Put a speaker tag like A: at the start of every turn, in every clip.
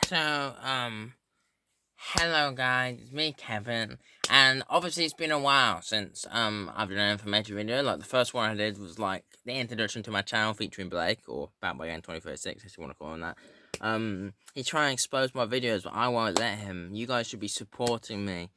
A: Hello guys, it's me Kevin, and obviously it's been a while since I've done an information video. Like the first one I did was like the introduction to my channel featuring Blake, or Bad Boy Gang 2036, if you want to call him that. He's trying to expose my videos, but I won't let him. You guys should be supporting me.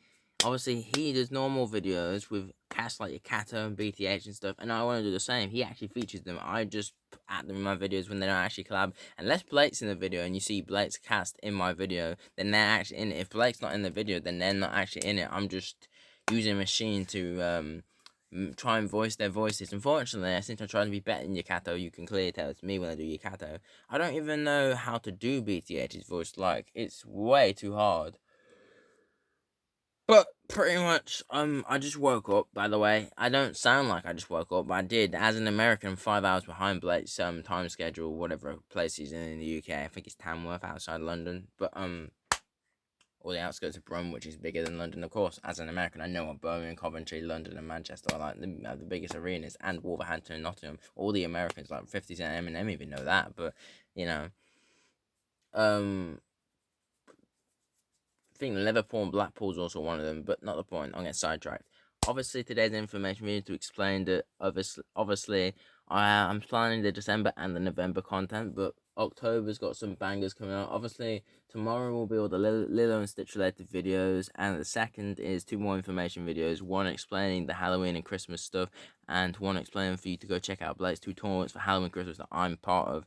A: Obviously, he does normal videos with casts like your Kato and BTH and stuff, and I want to do the same. He actually features them. I just at them in my videos when they don't actually collab. Unless Blake's in the video and you see Blake's cast in my video, then they're actually in it. If Blake's not in the video, then they're not actually in it. I'm just using a machine to try and voice their voices. Unfortunately, since I try to be better than Yakato, you can clearly tell it's me when I do Yakato. I don't even know how to do BTH's voice. Like, it's way too hard. But pretty much, I just woke up, by the way. I don't sound like I just woke up, but I did. As an American, 5 hours behind Blake's time schedule, whatever place he's in the UK. I think it's Tamworth, outside London. But, or the outskirts of Brum, which is bigger than London, of course. As an American, I know what Birmingham, Coventry, London, and Manchester are like the biggest arenas, and Wolverhampton and Nottingham. All the Americans, like 50 Cent and Eminem, even know that, but, you know. I think Liverpool and Blackpool's also one of them, but not the point. I'll get sidetracked. Obviously, today's information we need to explain that obviously, I'm planning the December and the November content, but October's got some bangers coming out. Obviously, tomorrow will be all the Lilo and Stitch related videos, and the second is 2 more information videos. One explaining the Halloween and Christmas stuff, and one explaining for you to go check out Blake's 2 tournaments for Halloween Christmas that I'm part of.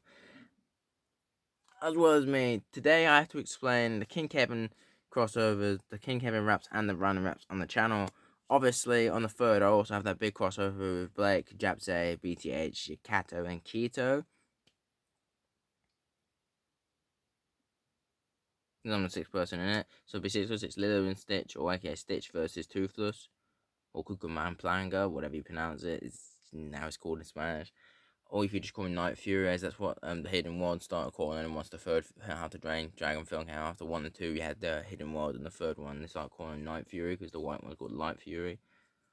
A: As well as me, today I have to explain the King Kevin crossovers, the King Kevin raps, and the random raps on the channel. Obviously, on the third, I also have that big crossover with Blake, Japse, BTH, Kato, and Keto. I'm the 6th person in it. So, it'll be 6 versus Lilo and Stitch, or aka Stitch versus Toothless, or Cuckooman Planga, whatever you pronounce it. Now it's called in Spanish. Or if you just call me Night Fury, as that's what the Hidden World started calling, and once the third How to Drain Dragon film came after 1 and 2, you had the Hidden World, and the third one they started calling Night Fury because the white one's called Light Fury.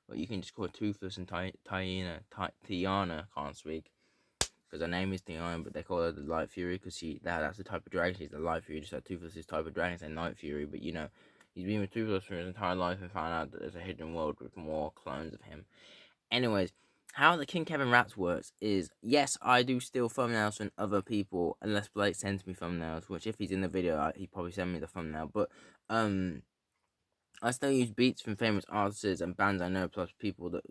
A: But you can just call it Toothless and Tiana. Can't speak because her name is Tiana, but they call her the Light Fury because that's the type of dragon she's, the Light Fury. Just like Toothless is type of dragon, and Night Fury. But you know, he's been with Toothless for his entire life and found out that there's a hidden world with more clones of him. Anyways, how the King Kevin Raps works is, yes, I do steal thumbnails from other people, unless Blake sends me thumbnails, which if he's in the video, he'd probably send me the thumbnail, but, I still use beats from famous artists and bands I know, plus people that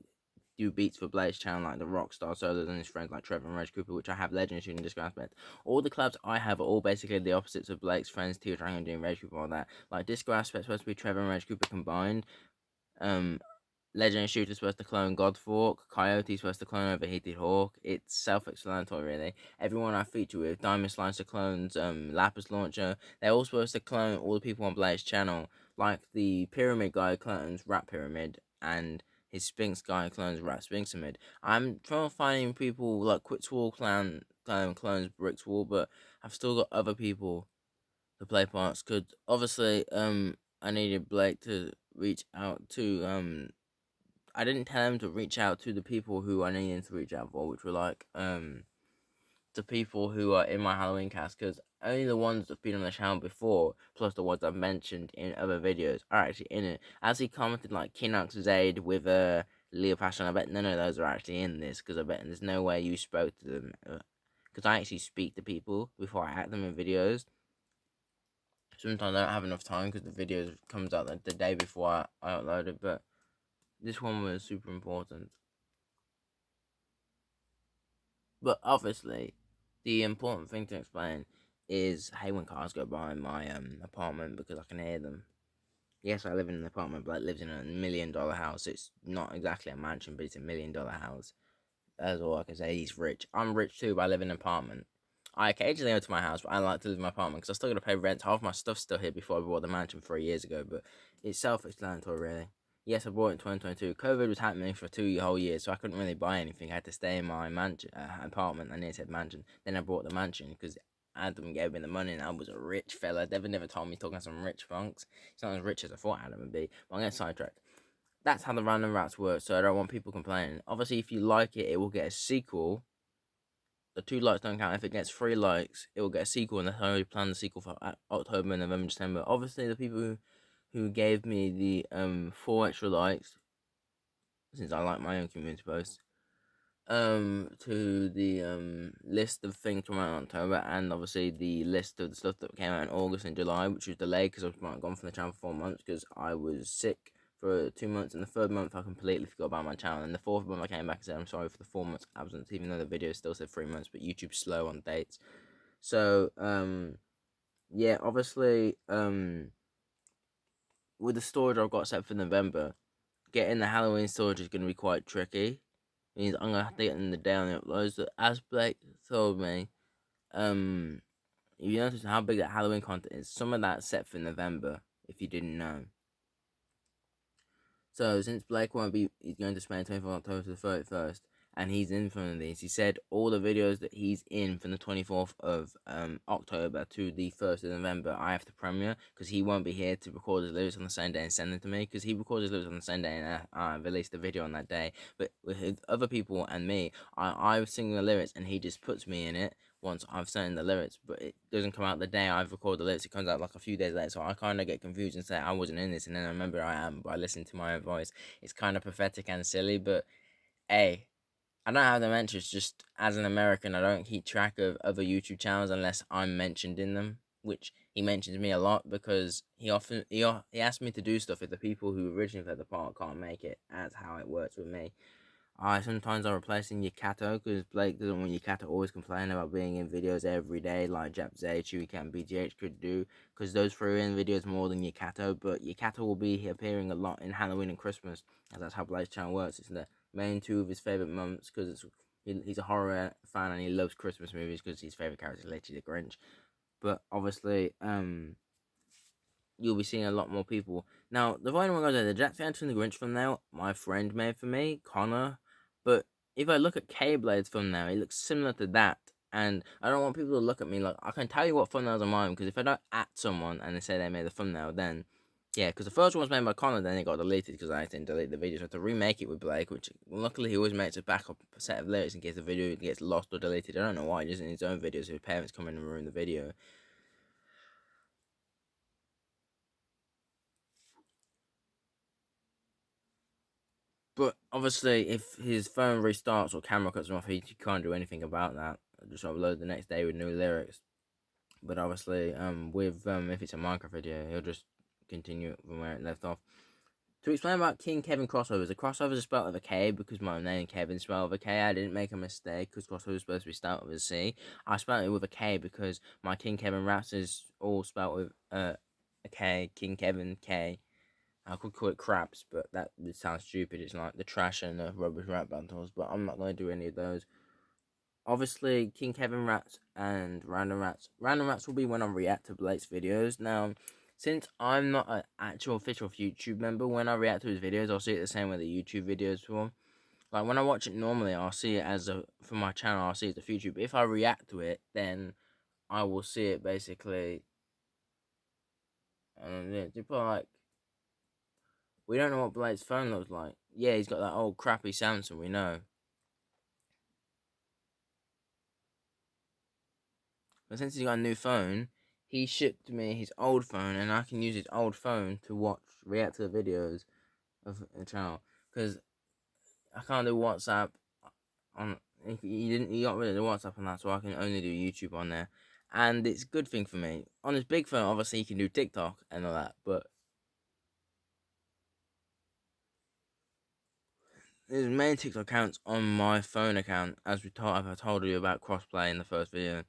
A: do beats for Blake's channel, like the Rockstar Solos and his friends like Trevor and Reg Cooper, which I have legends shooting Disco Aspect. All the collabs I have are all basically the opposites of Blake's friends, Tio Dragon doing Reg Cooper, all that. Like, Disco Aspect supposed to be Trevor and Reg Cooper combined, Legendary Shooter's supposed to clone Godfork, Coyote's supposed to clone Overheated Hawk. It's self-explanatory, really. Everyone I feature with, Diamond Slicer clones, Lapis Launcher, they're all supposed to clone all the people on Blaze's channel. Like, the Pyramid guy clones Rap Pyramid, and his Sphinx guy clones Rap Sphinxamid. I'm trying to find people like Quitswall clones Brickswall, but I've still got other people to play parts, because obviously, I needed Blake to reach out to, I didn't tell him to reach out to the people who I needed to reach out for, which were like, the people who are in my Halloween cast, because only the ones that've been on the channel before, plus the ones I've mentioned in other videos, are actually in it. As he commented, like, Kinox Zaid with, Leo Passion, I bet none of those are actually in this, because I bet there's no way you spoke to them, because I actually speak to people before I act them in videos. Sometimes I don't have enough time, because the video comes out the day before I upload it, but this one was super important. But obviously, the important thing to explain is, hey, when cars go by my apartment, because I can hear them. Yes, I live in an apartment, but lives in a $1 million house. It's not exactly a mansion, but it's a $1 million house. That's all I can say. He's rich. I'm rich too, but I live in an apartment. I occasionally go to my house, but I like to live in my apartment because I still got to pay rent. Half my stuff's still here before I bought the mansion 3 years ago, but it's self-explanatory, really. Yes, I bought it in 2022. COVID was happening for 2 whole years, so I couldn't really buy anything. I had to stay in my apartment. I nearly said mansion. Then I bought the mansion because Adam gave me the money and I was a rich fella. Devin never told me talking some rich funks. He's not as rich as I thought Adam would be. But I'm getting sidetracked. That's how the random rats work, so I don't want people complaining. Obviously, if you like it, it will get a sequel. the 2 likes don't count. If it gets 3 likes, it will get a sequel, and that's already planned the sequel for October, November, December. Obviously, the people who gave me the 4 extra likes, since I like my own community posts, to the list of things from out in October, and obviously the list of the stuff that came out in August and July, which was delayed because I was gone from the channel for 4 months because I was sick for 2 months, and the third month I completely forgot about my channel, and the fourth month I came back and said I'm sorry for the 4 months absence, even though the video still said 3 months, but YouTube's slow on dates. So yeah, obviously with the storage I've got set for November, getting the Halloween storage is going to be quite tricky. Means I'm gonna have to get in the daily uploads. So as Blake told me, if you notice how big that Halloween content is, some of that's set for November. If you didn't know. So since Blake won't be, he's going to Spain 24th October to the 31st, and he's in front of these. He said all the videos that he's in from the 24th of October to the 1st of November, I have to premiere because he won't be here to record his lyrics on the same day and send them to me because he records his lyrics on the same day and I released the video on that day. But with other people and me, I was singing the lyrics and he just puts me in it once I've sent the lyrics, but it doesn't come out the day I've recorded the lyrics. It comes out like a few days later, so I kind of get confused and say I wasn't in this, and then I remember I am by listening to my own voice. It's kind of pathetic and silly, but hey, I don't have dementia. It's just as an American, I don't keep track of other YouTube channels unless I'm mentioned in them, which he mentions me a lot because he asks me to do stuff if the people who originally played the part can't make it. That's how it works with me. I sometimes I'm replacing Yakato because Blake doesn't want Yakato always complain about being in videos every day like Japzay, Chewy and BGH could do because those three are in videos more than Yakato, but Yakato will be appearing a lot in Halloween and Christmas as that's how Blake's channel works. It's the main two of his favourite months because he's a horror fan and he loves Christmas movies because his favourite character is literally the Grinch. But obviously, you'll be seeing a lot more people. Now, the following one goes there, the Jack Skellington and the Grinch thumbnail, my friend made for me, Connor. But if I look at K-Blade's thumbnail, it looks similar to that. And I don't want people to look at me like, I can tell you what thumbnails are mine, because if I don't at someone and they say they made the thumbnail, then, yeah, because the first one was made by Connor, then it got deleted because I didn't delete the video. So I had to remake it with Blake, which luckily he always makes a backup set of lyrics in case the video gets lost or deleted. I don't know why, he does it in his own videos, so his parents come in and ruin the video. But obviously, if his phone restarts or camera cuts him off, he can't do anything about that. Just upload the next day with new lyrics. But obviously, with if it's a Minecraft video, he'll just continue from where it left off. To explain about King Kevin crossovers, the crossovers are spelled with a K because my name Kevin spelled with a K. I didn't make a mistake because crossover is supposed to be spelled with a C. I spelled it with a K because my King Kevin raps is all spelled with a K. King Kevin K. I could call it craps, but that sounds stupid. It's like the trash and the rubbish rap battles, but I'm not going to do any of those. Obviously, King Kevin Rats and Random Rats. Random Rats will be when I react to Blake's videos. Now, since I'm not an actual official YouTube member, when I react to his videos, I'll see it the same way the YouTube videos for. Like, when I watch it normally, I'll see it as a, for my channel, I'll see it as a YouTube. But if I react to it, then I will see it basically, like, we don't know what Blake's phone looks like. Yeah, he's got that old crappy Samsung, we know. But since he's got a new phone, he shipped me his old phone, and I can use his old phone to react to the videos of the channel. Because I can't do WhatsApp on. He got rid of the WhatsApp on that, so I can only do YouTube on there. And it's a good thing for me. On his big phone, obviously, he can do TikTok and all that, but his main TikTok account's on my phone account, as I told you about crossplay in the first video.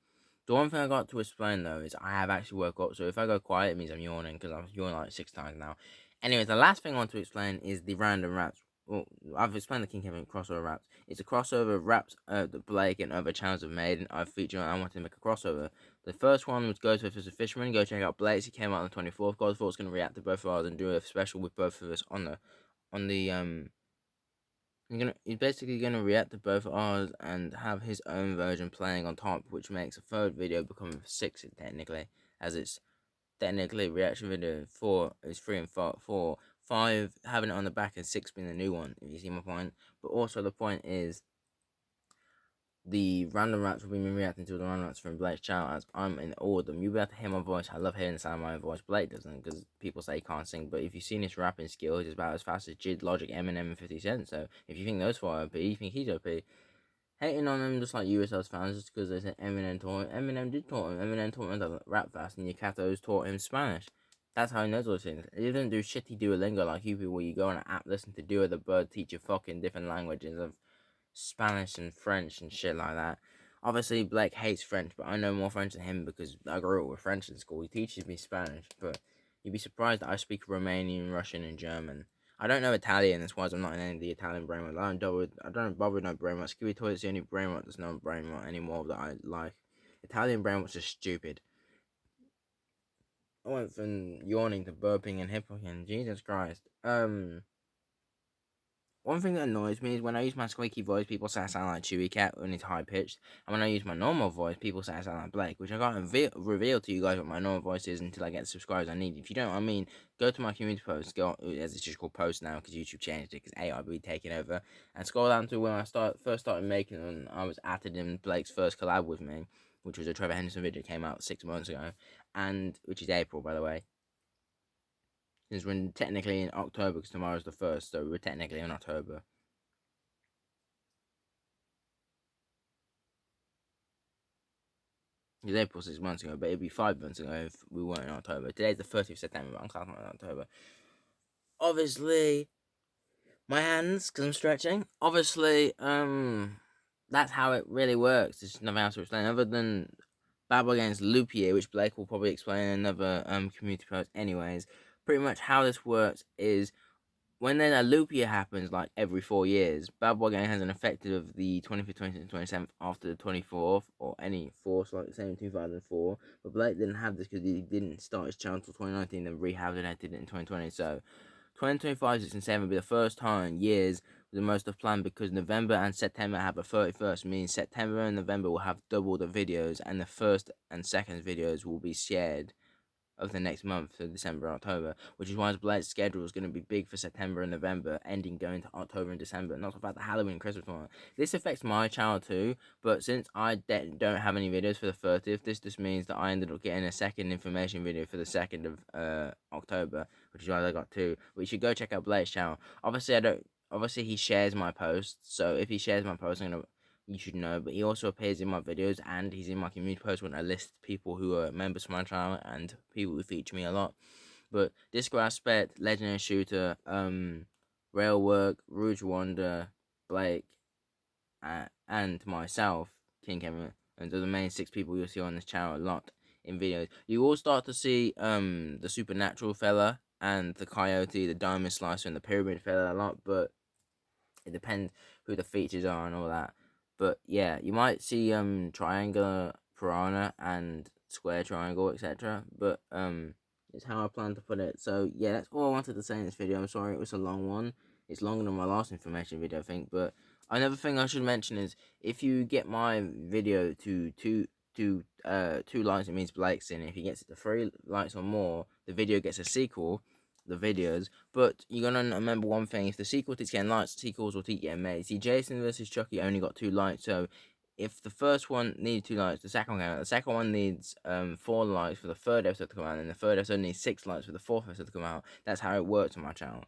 A: The one thing I got to explain though is I have actually woke up, so if I go quiet, it means I'm yawning because I've yawned like 6 times now. Anyways, the last thing I want to explain is the random raps. Well, I've explained the King Kevin crossover raps. It's a crossover of raps that Blake and other channels have made, and I've featured. I wanted to make a crossover. The first one was Go to as a Fisherman. Go check out Blake's. He came out on the 24th. God thought was going to react to both of ours and do a special with both of us on the he's basically gonna react to both ours and have his own version playing on top, which makes a third video become 6 technically, as it's technically reaction video 4 is 3 and 4, 5 having it on the back and 6 being the new one. If you see my point, but also the point is the random rants will be me reacting to the random rants from Blake's channel as I'm in all of them. You'll be able to hear my voice. I love hearing the sound of my own voice. Blake doesn't because people say he can't sing, but if you've seen his rapping skills, it's about as fast as Jid, Logic, Eminem, and 50 Cent. So if you think those four are OP, you think he's OP. Hating on him just like USL's fans just because they said Eminem taught him. Eminem did taught him. Eminem taught him to rap fast, and Yakatos taught him Spanish. That's how he knows all those things. He doesn't do shitty Duolingo like you people where you go on an app, listen to Duo the Bird, teach you fucking different languages of Spanish and French and shit like that. Obviously, Blake hates French, but I know more French than him because I grew up with French in school. He teaches me Spanish, but you'd be surprised that I speak Romanian, Russian, and German. I don't know Italian, that's why I'm not in any of the Italian brain rot. I don't bother with no brain rot. Scooby Toilet's the only brain rot that's no brain rot anymore that I like. Italian brain rot's just stupid. I went from yawning to burping and hiccuping. Jesus Christ. One thing that annoys me is when I use my squeaky voice, people say I sound like Chewy Cat when it's high pitched, and when I use my normal voice, people say I sound like Blake, which I can't reveal to you guys what my normal voice is until I get the subscribers I need. If you don't know what I mean, go to my community post, go as it's just called post now because YouTube changed it because AI will be taking over, and scroll down to when I first started making them. I was added in Blake's first collab with me, which was a Trevor Henderson video, came out 6 months ago, and which is April by the way. Since we're technically in October because tomorrow's the 1st, so we're technically in October. It's April 6 months ago, but it'd be 5 months ago if we weren't in October. Today's the 30th of September, but I'm classing in October. Obviously, my hands, because I'm stretching. Obviously, that's how it really works. There's nothing else to explain other than Babel against Loopier, which Blake will probably explain in another community post anyways. Pretty much how this works is when then a loop year happens, like every 4 years, Bad Boy Gang has an effective of the 25th, 26th, and 27th after the 24th, or any force, like the same 2004. But Blake didn't have this because he didn't start his channel until 2019 and rehabbed and edited it in 2020. So 2025, 6, and 7 will be the first time years with the most of planned because November and September have a 31st, meaning September and November will have double the videos, and the first and second videos will be shared of the next month, so December, October, which is why Blade's schedule is going to be big for September and November, ending going to October and December, not about the Halloween and Christmas one. This affects my channel too, but since I don't have any videos for the 30th, this just means that I ended up getting a second information video for the 2nd of October, which is why I got two. But you should go check out Blade's channel. Obviously he shares my posts, so if he shares my post, you should know, but he also appears in my videos and he's in my community post when I list people who are members of my channel and people who feature me a lot. But Disco Aspect, Legendary Shooter, Railwork, Rouge Wonder, Blake, and myself, King Kevin, and they're the main 6 people you'll see on this channel a lot in videos. You will start to see the Supernatural fella and the Coyote, the Diamond Slicer, and the Pyramid fella a lot, but it depends who the features are and all that. But yeah, you might see Triangular Piranha and Square Triangle, etc. But it's how I plan to put it. So yeah, that's all I wanted to say in this video. I'm sorry it was a long one. It's longer than my last information video, I think. But another thing I should mention is if you get my video to two likes, it means Blake's in it. If he gets it to 3 likes or more, the video gets a sequel. The videos, but you're gonna remember one thing: if the sequel keeps getting likes, sequels will keep getting made. See, Jason versus Chucky only got 2 likes, so if the first one needed 2 likes, the second one came out. The second one needs 4 likes for the 3rd episode to come out, and the 3rd episode needs 6 likes for the 4th episode to come out. That's how it works on my channel.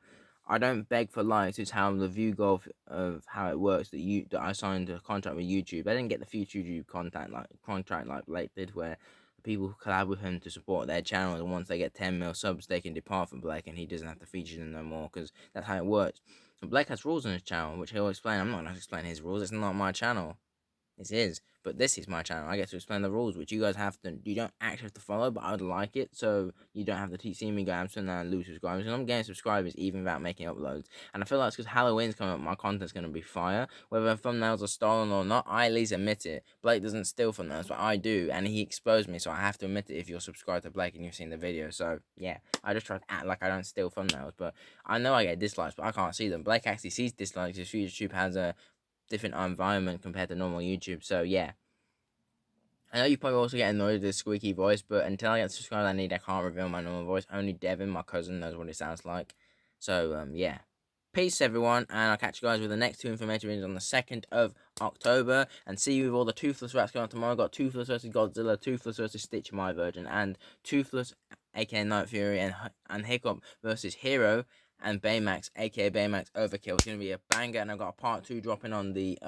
A: I don't beg for likes. It's how the view goal of how it works. That I signed a contract with YouTube. I didn't get the future YouTube contract like Blake did, where people who collab with him to support their channel, and once they get 10 mil subs, they can depart from Blake, and he doesn't have to feature them no more, because that's how it works. And Blake has rules on his channel, which he'll explain. I'm not going to explain his rules. It's not my channel. It's his. But this is my channel. I get to explain the rules, which you guys have to. You don't actually have to follow, but I would like it, so you don't have to see me go Amsterdam and lose subscribers. And I'm getting subscribers even without making uploads. And I feel like it's because Halloween's coming up, my content's going to be fire. Whether thumbnails are stolen or not, I at least admit it. Blake doesn't steal thumbnails, but I do, and he exposed me, so I have to admit it if you're subscribed to Blake and you've seen the video. So, yeah, I just try to act like I don't steal thumbnails, but I know I get dislikes, but I can't see them. Blake actually sees dislikes if YouTube has a different environment compared to normal YouTube, so yeah. I know you probably also get annoyed with the squeaky voice, but until I get the subscribers I need, I can't reveal my normal voice. Only Devin, my cousin, knows what it sounds like. So, yeah. Peace, everyone, and I'll catch you guys with the next 2 information videos on the 2nd of October. And see you with all the Toothless Rats going on tomorrow. Got Toothless versus Godzilla, Toothless versus Stitch, my version, and Toothless, aka Night Fury, and Hiccup versus Hero and Baymax, aka Baymax Overkill. It's gonna be a banger, and I've got a part 2 dropping on the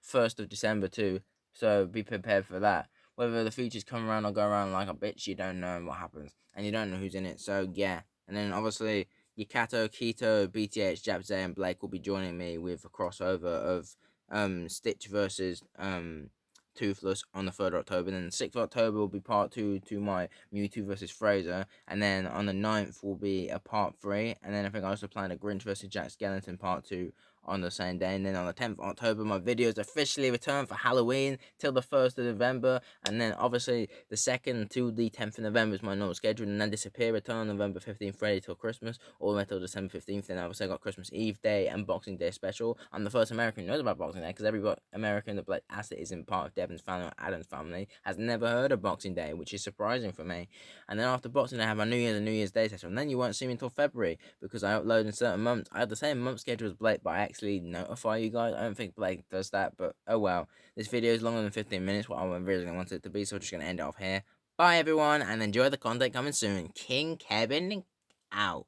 A: 1st of December too. So be prepared for that. Whether the features come around or go around like a bitch, you don't know what happens, and you don't know who's in it. So yeah, and then obviously Yakato, Keto, BTH, Jabzay, and Blake will be joining me with a crossover of Stitch versus Toothless on the 3rd of October. Then the 6th of October will be part 2 to my Mewtwo versus Fraser. And then on the 9th will be a part 3. And then I think I also plan a Grinch versus Jack Skellington part 2 on the same day. And then on the 10th of October, my videos officially return for Halloween till the 1st of November. And then obviously the 2nd to the 10th of November is my normal schedule. And then disappear, return November 15th, Friday till Christmas, all the way till December 15th. Then obviously I got Christmas Eve Day and Boxing Day special. I'm the first American who knows about Boxing Day, because every American that Blake Asset is in part of Devin's family or Adam's family has never heard of Boxing Day, which is surprising for me. And then after Boxing Day, I have my New Year's and New Year's Day session. And then you won't see me until February, because I upload in certain months. I have the same month schedule as Blake, but I actually notify you guys. I don't think Blake does that, but oh well. This video is longer than 15 minutes, what I originally wanted it to be, so I'm just going to end it off here. Bye everyone, and enjoy the content coming soon. King Kevin out.